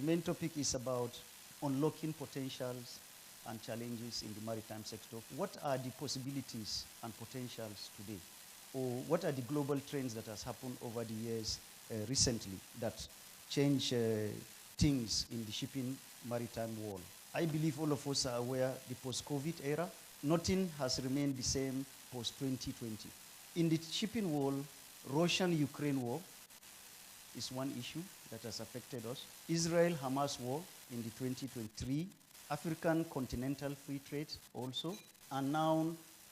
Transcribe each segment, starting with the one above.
main topic is about unlocking potentials and challenges in the maritime sector. What are the possibilities and potentials today? Or what are the global trends that has happened over the years recently that change things in the shipping maritime world? I believe all of us are aware the post-COVID era, nothing has remained the same post-2020. In the shipping world, Russian-Ukraine war is one issue that has affected us. Israel-Hamas war in the 2023, African continental free trade also, and now,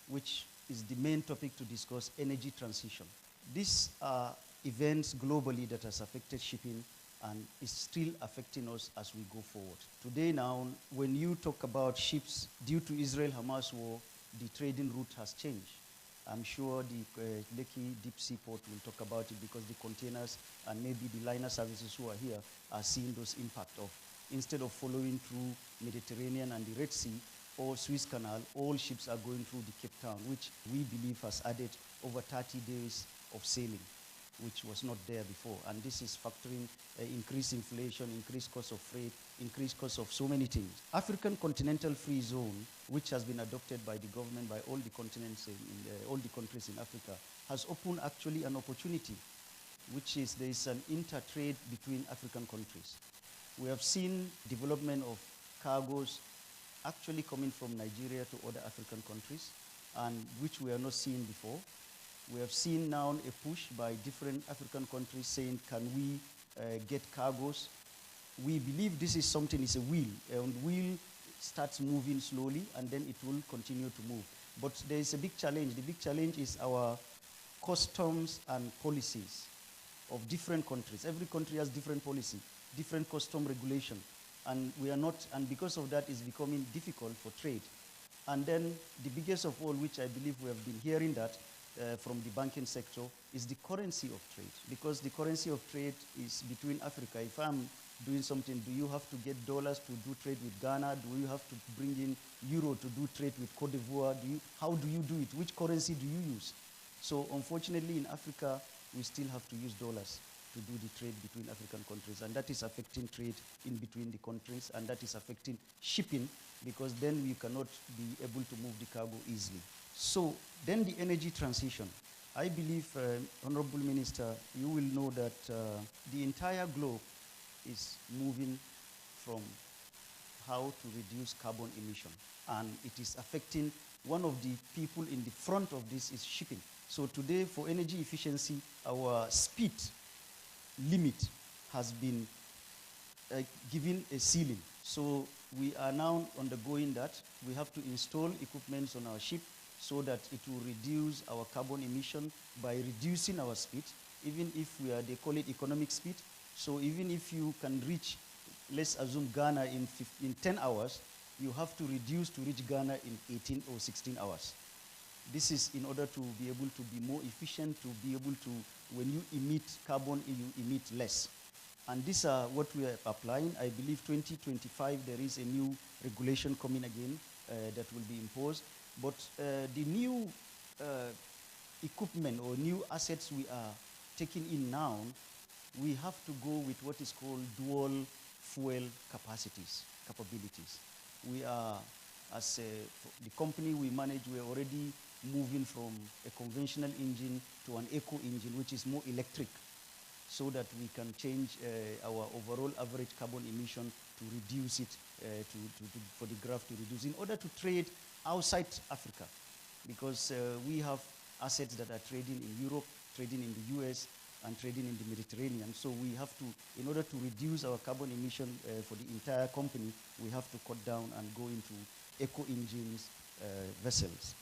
which is the main topic to discuss, energy transition. These are events globally that has affected shipping and is still affecting us as we go forward. Today now, when you talk about ships, due to Israel-Hamas war, the trading route has changed. I'm sure the Lekki Deep Sea Port will talk about it because the containers and maybe the liner services who are here are seeing those impact of, instead of following through Mediterranean and the Red Sea or Suez Canal, all ships are going through the Cape Town, which we believe has added over 30 days of sailing, which was not there before. And this is factoring increased inflation, increased cost of freight, increased cost of so many things. African Continental Free Zone, which has been adopted by the government, by all the continents, all the countries in Africa, has opened actually an opportunity, which is there is an inter-trade between African countries. We have seen development of cargoes actually coming from Nigeria to other African countries, and which we are not seeing before. We have seen now a push by different African countries saying, can we get cargoes? We believe this is something, it's a wheel, and wheel starts moving slowly, and then it will continue to move. But there is a big challenge. The big challenge is our customs and policies of different countries. Every country has different policy, different custom regulation, and we are not, and because of that, it's becoming difficult for trade. And then the biggest of all, which I believe we have been hearing that, from the banking sector, is the currency of trade. Because the currency of trade is between Africa. If I'm doing something, do you have to get dollars to do trade with Ghana? Do you have to bring in euro to do trade with Cote d'Ivoire? How do you do it? Which currency do you use? So unfortunately in Africa, we still have to use dollars to do the trade between African countries. And that is affecting trade in between the countries, and that is affecting shipping, because then we cannot be able to move the cargo easily. So then the energy transition. I believe, Honorable Minister, you will know that the entire globe is moving from how to reduce carbon emission. And it is affecting, one of the people in the front of this is shipping. So today, for energy efficiency, our speed limit has been given a ceiling. So we are now undergoing that. We have to install equipment on our ship so that it will reduce our carbon emission by reducing our speed, even if they call it economic speed. So even if you can reach, let's assume Ghana in 10 hours, you have to reduce to reach Ghana in 18 or 16 hours. This is in order to be able to be more efficient, to be able to, when you emit carbon, you emit less. And these are what we are applying. I believe 2025, there is a new regulation coming again that will be imposed. But the new equipment or new assets we are taking in now, we have to go with what is called dual fuel capabilities. We are, as the company we manage, we are already moving from a conventional engine to an eco engine, which is more electric, so that we can change our overall average carbon emission to reduce it, for the graph to reduce, in order to trade outside Africa. Because we have assets that are trading in Europe, trading in the US, and trading in the Mediterranean. So we have to, in order to reduce our carbon emission for the entire company, we have to cut down and go into eco engines vessels.